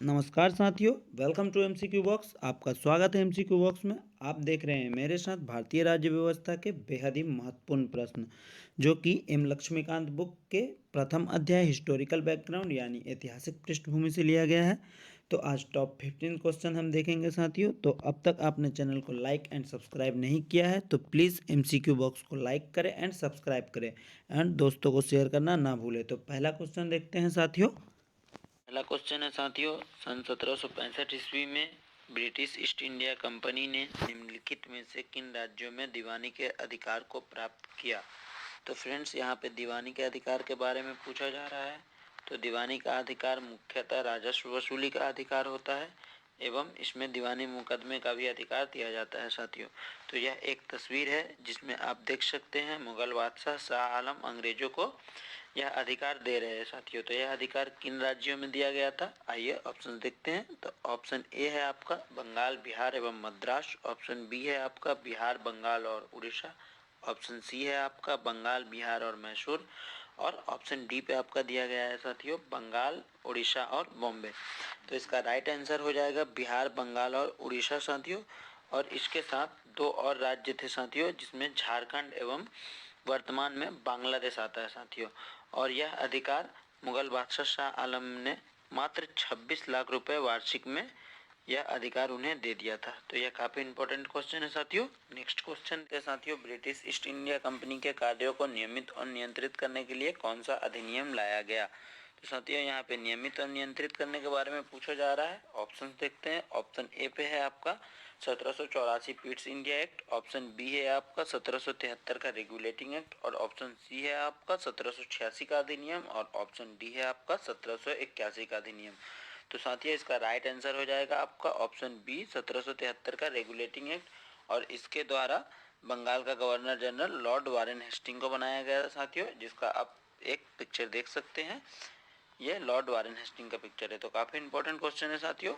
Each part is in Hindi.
नमस्कार साथियों, वेलकम टू एमसीक्यू बॉक्स। आपका स्वागत है एमसीक्यू बॉक्स में। आप देख रहे हैं मेरे साथ भारतीय राज्य व्यवस्था के बेहद ही महत्वपूर्ण प्रश्न, जो कि एम लक्ष्मीकांत बुक के प्रथम अध्याय हिस्टोरिकल बैकग्राउंड यानी ऐतिहासिक पृष्ठभूमि से लिया गया है। तो आज टॉप 15 क्वेश्चन हम देखेंगे साथियों। तो अब तक आपने चैनल को लाइक एंड सब्सक्राइब नहीं किया है तो प्लीज़ एमसीक्यू बॉक्स को लाइक करें एंड सब्सक्राइब करें एंड दोस्तों को शेयर करना ना भूलें। तो पहला क्वेश्चन देखते हैं साथियों। पहला क्वेश्चन है साथियों, सन 1765 ईस्वी में ब्रिटिश ईस्ट इंडिया कंपनी ने निम्नलिखित में से किन राज्यों में दीवानी के अधिकार को प्राप्त किया। तो फ्रेंड्स, यहाँ पे दीवानी के अधिकार के बारे में पूछा जा रहा है। तो दीवानी का अधिकार मुख्यतः राजस्व वसूली का अधिकार होता है एवं इसमें दीवानी मुकदमे का भी अधिकार दिया जाता है साथियों। तो यह एक तस्वीर है जिसमें आप देख सकते हैं मुगल बादशाह शाह आलम अंग्रेजों को यह अधिकार दे रहे हैं साथियों। तो यह अधिकार किन राज्यों में दिया गया था, आइए ऑप्शन देखते हैं। तो ऑप्शन ए है आपका बंगाल, बिहार एवं मद्रास। ऑप्शन बी है आपका बिहार, बंगाल और उड़ीसा। ऑप्शन सी है आपका बंगाल, बिहार और मैसूर। और ऑप्शन डी पे आपका दिया गया है साथियों बंगाल, उड़ीसा और बॉम्बे। तो इसका राइट आंसर हो जाएगा बिहार, बंगाल और उड़ीसा साथियों। और इसके साथ दो और राज्य थे साथियों, जिसमें झारखंड एवं वर्तमान में बांग्लादेश आता है साथियों। और यह अधिकार मुगल बादशाह शाह आलम ने मात्र 26 लाख रुपए वार्षिक में यह अधिकार उन्हें दे दिया था। तो यह काफी इंपॉर्टेंट क्वेश्चन है साथियों। नेक्स्ट क्वेश्चन है साथियों, ब्रिटिश ईस्ट इंडिया कंपनी के कार्यों को नियमित और नियंत्रित करने के लिए कौन सा अधिनियम लाया गया। तो साथियों, यहाँ पे नियमित और नियंत्रित करने के बारे में पूछा जा रहा है। ऑप्शन देखते हैं। ऑप्शन ए पे है आपका 1784 Pitt's India Act. Option B है आपका 1773 का रेगुलेटिंग एक्ट। और ऑप्शन सी है आपका 1786 का अधिनियम। और ऑप्शन डी है आपका 1781 का अधिनियम। तो साथियों, इसका राइट आंसर हो जाएगा आपका ऑप्शन बी 1773 का रेगुलेटिंग एक्ट। और इसके द्वारा बंगाल का governor general lord Warren Hastings को बनाया गया साथियों, जिसका आप एक पिक्चर देख सकते हैं। ये लॉर्ड वारेन हेस्टिंग का पिक्चर है। तो काफी इंपॉर्टेंट क्वेश्चन है साथियों।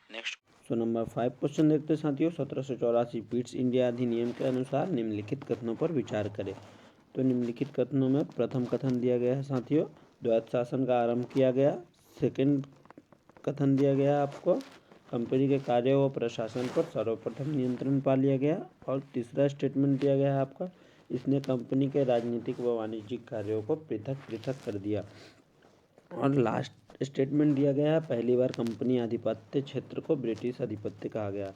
नेक्स्ट नंबर 5 क्वेश्चन देखते हैं साथियों। 1784 पीट्स इंडिया अधिनियम के अनुसार निम्नलिखित कथनों पर विचार करें। तो निम्नलिखित कथनों में प्रथम कथन दिया गया है साथियों, द्वैत शासन का आरंभ किया गया। सेकंड कथन दिया गया है आपको, कंपनी के कार्यों व प्रशासन पर सर्वप्रथम नियंत्रण पा लिया गया। और तीसरा स्टेटमेंट दिया गया है आपका, इसने कंपनी के राजनीतिक व वाणिज्यिक कार्यों को पृथक पृथक कर दिया। और लास्ट स्टेटमेंट दिया गया है, पहली बार कंपनी आधिपत्य क्षेत्र को ब्रिटिश आधिपत्य कहा गया।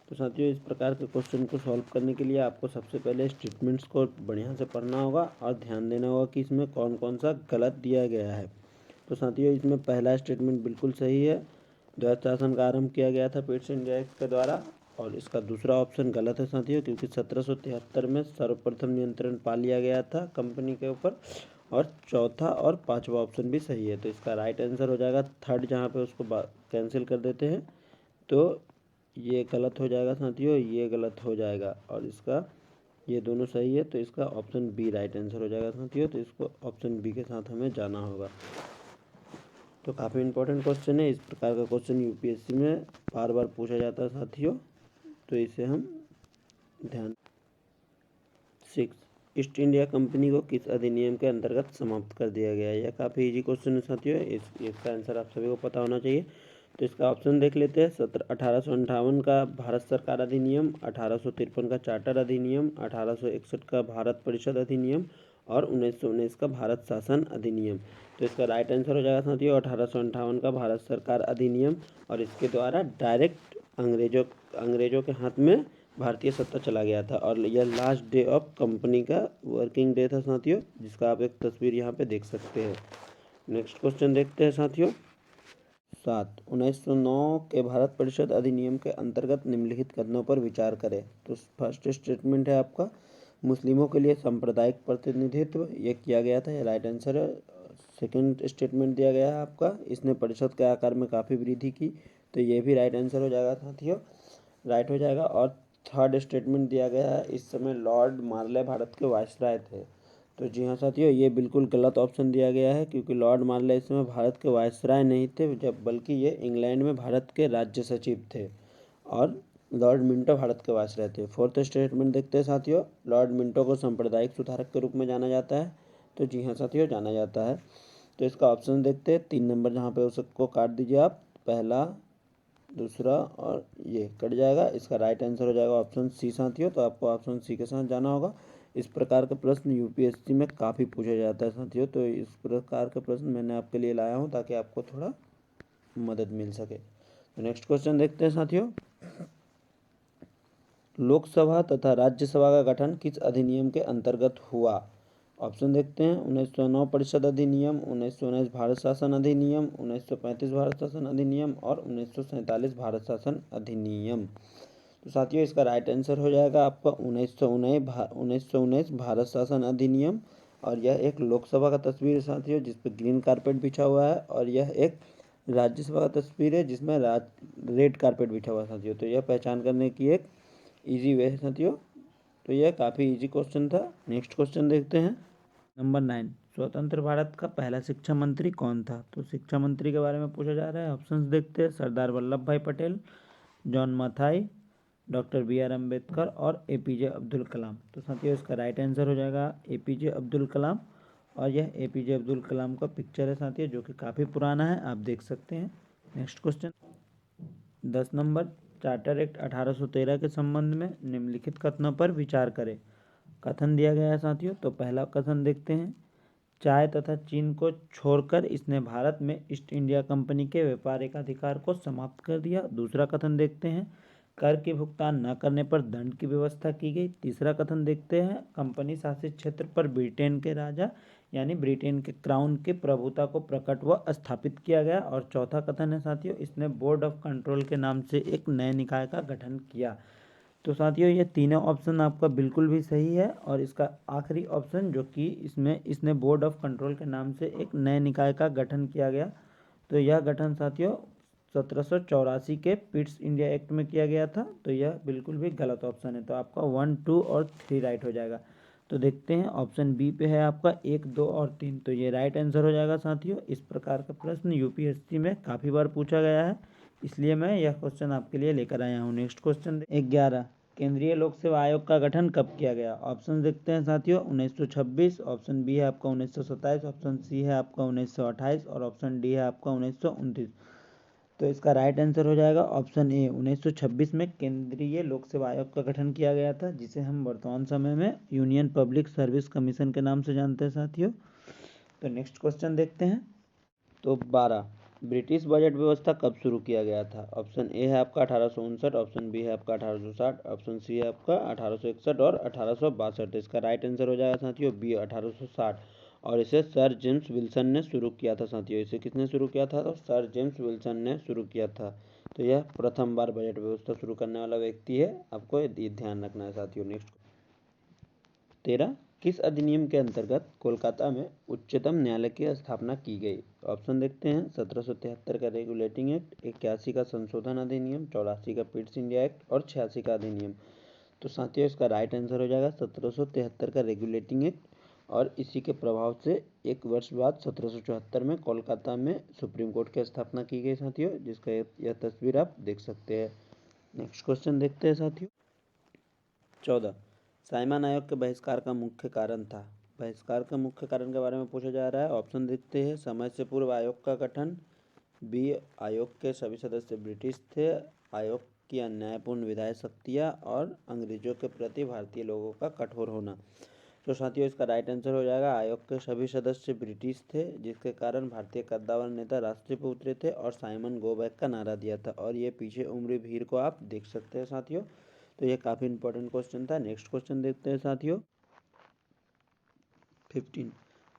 तो साथियों, इस प्रकार के क्वेश्चन को सॉल्व करने के लिए आपको सबसे पहले स्टेटमेंट्स को बढ़िया से पढ़ना होगा और ध्यान देना होगा कि इसमें कौन कौन सा गलत दिया गया है। तो साथियों, इसमें पहला स्टेटमेंट बिल्कुल सही है, द्वैत शासन का आरंभ किया गया था पीट्स इंडिया एक्ट के द्वारा। और इसका दूसरा ऑप्शन गलत है साथियों, क्योंकि 1773 में सर्वप्रथम नियंत्रण पा लिया गया था कंपनी के ऊपर। और चौथा और पांचवा ऑप्शन भी सही है। तो इसका राइट आंसर हो जाएगा थर्ड, जहाँ पे उसको कैंसिल कर देते हैं तो ये गलत हो जाएगा साथियों, ये गलत हो जाएगा। और इसका ये दोनों सही है, तो इसका ऑप्शन बी राइट आंसर हो जाएगा साथियों। तो इसको ऑप्शन बी के साथ हमें जाना होगा। तो काफ़ी इंपॉर्टेंट क्वेश्चन है। इस प्रकार का क्वेश्चन यूपीएससी में बार बार पूछा जाता है साथियों, तो इसे हम ध्यान। 6, ईस्ट इंडिया कंपनी को किस अधिनियम के अंतर्गत समाप्त कर दिया गया है। यह काफ़ी इजी क्वेश्चन है साथियों, इसका आंसर आप सभी को पता होना चाहिए। तो इसका ऑप्शन देख लेते हैं। 1858 का भारत सरकार अधिनियम, 1853 का चार्टर अधिनियम, 1861 का भारत परिषद अधिनियम और 1919 का भारत शासन अधिनियम। तो इसका राइट आंसर हो जाएगा साथियों 1858 का भारत सरकार अधिनियम। और इसके द्वारा डायरेक्ट अंग्रेजों के हाथ में भारतीय सत्ता चला गया था। और यह लास्ट डे ऑफ कंपनी का वर्किंग डे था साथियों, जिसका आप एक तस्वीर यहाँ पे देख सकते हैं। नेक्स्ट क्वेश्चन देखते हैं साथियों। 7, 1909 के भारत परिषद अधिनियम के अंतर्गत निम्नलिखित कथनों पर विचार करें। तो फर्स्ट स्टेटमेंट है आपका, मुस्लिमों के लिए सांप्रदायिक प्रतिनिधित्व ये किया गया था, ये राइट आंसर है। सेकंड स्टेटमेंट दिया गया है आपका, इसने परिषद के आकार में काफ़ी वृद्धि की, तो ये भी राइट आंसर हो जाएगा साथियों, राइट हो जाएगा। और थर्ड स्टेटमेंट दिया गया है, इस समय लॉर्ड मार्ले भारत के वायसराय थे। तो जी हाँ साथियों, ये बिल्कुल गलत ऑप्शन दिया गया है, क्योंकि लॉर्ड मार्ले इस समय भारत के वायसराय नहीं थे, जब बल्कि ये इंग्लैंड में भारत के राज्य सचिव थे। और लॉर्ड मिंटो भारत के वायसराय थे। फोर्थ स्टेटमेंट देखते हैं साथियों, लॉर्ड मिंटो को सांप्रदायिक सुधारक के रूप में जाना जाता है। तो जी हाँ साथियों, जाना जाता है। तो इसका ऑप्शन देखते हैं, 3 नंबर जहाँ पे उसको काट दीजिए आप। पहला, दूसरा और ये कट जाएगा। इसका राइट आंसर हो जाएगा ऑप्शन सी साथियों। तो आपको ऑप्शन सी के साथ जाना होगा। इस प्रकार के प्रश्न यूपीएससी में काफ़ी पूछा जाता है साथियों। तो इस प्रकार के प्रश्न मैंने आपके लिए लाया हूँ ताकि आपको थोड़ा मदद मिल सके। तो नेक्स्ट क्वेश्चन देखते हैं साथियों। लोकसभा तथा राज्यसभा का गठन किस अधिनियम के अंतर्गत हुआ? ऑप्शन देखते हैं। 1909 परिषद अधिनियम, 1919 भारत शासन अधिनियम, 1935 भारत शासन अधिनियम और 1947 भारत शासन अधिनियम। तो साथियों इसका राइट आंसर हो जाएगा आपका 1919 भारत शासन अधिनियम। और यह एक लोकसभा का तस्वीर है साथियों जिस पर ग्रीन कारपेट बिछा हुआ है, और यह एक राज्यसभा का तस्वीर है जिसमें रेड कारपेट बिछा हुआ है साथियों। तो यह पहचान करने की एक इजी वे है साथियों। तो यह काफ़ी इजी क्वेश्चन था। नेक्स्ट क्वेश्चन देखते हैं। नंबर 9, स्वतंत्र भारत का पहला शिक्षा मंत्री कौन था? तो शिक्षा मंत्री के बारे में पूछा जा रहा है। ऑप्शंस देखते हैं। Sardar Vallabhbhai Patel, John Mathai, doctor B R. Ambedkar और एपीजे अब्दुल कलाम। तो साथियों इसका राइट आंसर हो जाएगा एपीजे अब्दुल कलाम। और यह एपीजे अब्दुल कलाम का पिक्चर है साथियों जो कि काफ़ी पुराना है, आप देख सकते हैं। Next question 10 number, charter act 1813 के संबंध में निम्नलिखित कथनों पर विचार करें। कथन दिया गया है साथियों। तो पहला कथन देखते हैं। चाय तथा चीन को छोड़कर इसने भारत में ईस्ट इंडिया कंपनी के व्यापारिक अधिकार को समाप्त कर दिया। दूसरा कथन देखते हैं। कर के भुगतान न करने पर दंड की व्यवस्था की गई। तीसरा कथन देखते हैं। कंपनी शासित क्षेत्र पर ब्रिटेन के राजा यानी ब्रिटेन के क्राउन के प्रभुता को प्रकट व स्थापित किया गया। और चौथा कथन है साथियों, इसने बोर्ड ऑफ कंट्रोल के नाम से एक नए निकाय का गठन किया। तो साथियों ये तीनों ऑप्शन आपका बिल्कुल भी सही है। और इसका आखिरी ऑप्शन जो कि इसने बोर्ड ऑफ कंट्रोल के नाम से एक नए निकाय का गठन किया गया, तो यह गठन साथियों 1784 के पिट्स इंडिया एक्ट में किया गया था। तो यह बिल्कुल भी गलत ऑप्शन है। तो आपका 1, 2 और 3 राइट हो जाएगा। तो देखते हैं ऑप्शन बी पे है आपका 1, 2 और 3। तो ये राइट आंसर हो जाएगा साथियों। इस प्रकार का प्रश्न यूपीएससी में काफ़ी बार पूछा गया है, इसलिए मैं यह क्वेश्चन आपके लिए लेकर आया हूँ। नेक्स्ट क्वेश्चन 11, केंद्रीय लोक सेवा आयोग का गठन कब किया गया? ऑप्शन देखते हैं साथियों। 1926, ऑप्शन बी है आपका 1927, ऑप्शन सी है आपका 1928 और ऑप्शन डी है आपका 1929। तो इसका राइट आंसर हो जाएगा ऑप्शन ए। 1926 में केंद्रीय लोक सेवा आयोग का गठन किया गया था, जिसे हम वर्तमान समय में यूनियन पब्लिक सर्विस कमीशन के नाम से जानते हैं साथियों। तो नेक्स्ट क्वेश्चन देखते हैं। तो 12, ब्रिटिश बजट व्यवस्था कब शुरू किया गया था? ऑप्शन ए है आपका 1859, ऑप्शन बी है आपका 1860, ऑप्शन सी है आपका 1861 और 1862। इसका राइट आंसर हो जाएगा साथियों बी 1860। और इसे सर जेम्स विल्सन ने शुरू किया था साथियों। इसे किसने शुरू किया था? तो सर जेम्स विल्सन ने शुरू किया था। तो यह प्रथम बार बजट व्यवस्था शुरू करने वाला व्यक्ति है, आपको ये ध्यान रखना है साथियों। नेक्स्ट 13, किस अधिनियम के अंतर्गत कोलकाता में उच्चतम न्यायालय की स्थापना की गई? ऑप्शन देखते हैं। 1773 का रेगुलेटिंग एक्ट, 81 का संशोधन अधिनियम, 84 का पिट्स इंडिया एक्ट और 86 का अधिनियम। तो साथियों इसका राइट आंसर हो जाएगा 1773 का रेगुलेटिंग एक्ट। और इसी के प्रभाव से एक वर्ष बाद 1774 में कोलकाता में सुप्रीम कोर्ट की स्थापना की गई साथियों, जिसका यह तस्वीर आप देख सकते हैं। नेक्स्ट क्वेश्चन देखते हैं साथियों। 14, साइमन आयोग के बहिष्कार का मुख्य कारण था। बहिष्कार का मुख्य कारण के बारे में पूछा जा रहा है। ऑप्शन देखते हैं। समय से पूर्व आयोग का गठन, बी आयोग के सभी सदस्य ब्रिटिश थे, आयोग की अन्यायपूर्ण विधायी शक्तियाँ और अंग्रेजों के प्रति भारतीय लोगों का कठोर होना। तो साथियों इसका राइट आंसर हो जाएगा आयोग के सभी सदस्य ब्रिटिश थे, जिसके कारण भारतीय कद्दावर नेता रास्ते पर उतरे थे और साइमन गो बैक का नारा दिया था। और ये पीछे उम्र भीड़ को आप देख सकते हैं साथियों। तो ये काफ़ी इंपॉर्टेंट क्वेश्चन था। नेक्स्ट क्वेश्चन देखते हैं साथियों। 15,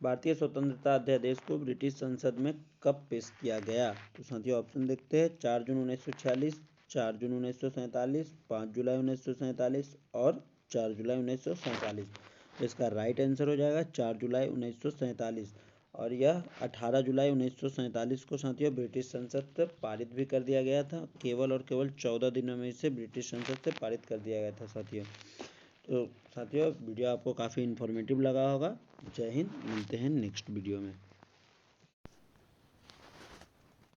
भारतीय स्वतंत्रता अध्यादेश को ब्रिटिश संसद में कब पेश किया गया? तो साथियों ऑप्शन देखते हैं। 4 जून 1946, 4 जून 1947, 5 जुलाई 1947 और 4 जुलाई 1947। इसका राइट आंसर हो जाएगा 4 जुलाई 1947। और यह 18 जुलाई 1947 को साथियों ब्रिटिश संसद से पारित भी कर दिया गया था। केवल और केवल 14 दिनों में इसे ब्रिटिश संसद से पारित कर दिया गया था साथियों। तो साथियों वीडियो आपको काफ़ी इन्फॉर्मेटिव लगा होगा। जय हिंद, मिलते हैं नेक्स्ट वीडियो में।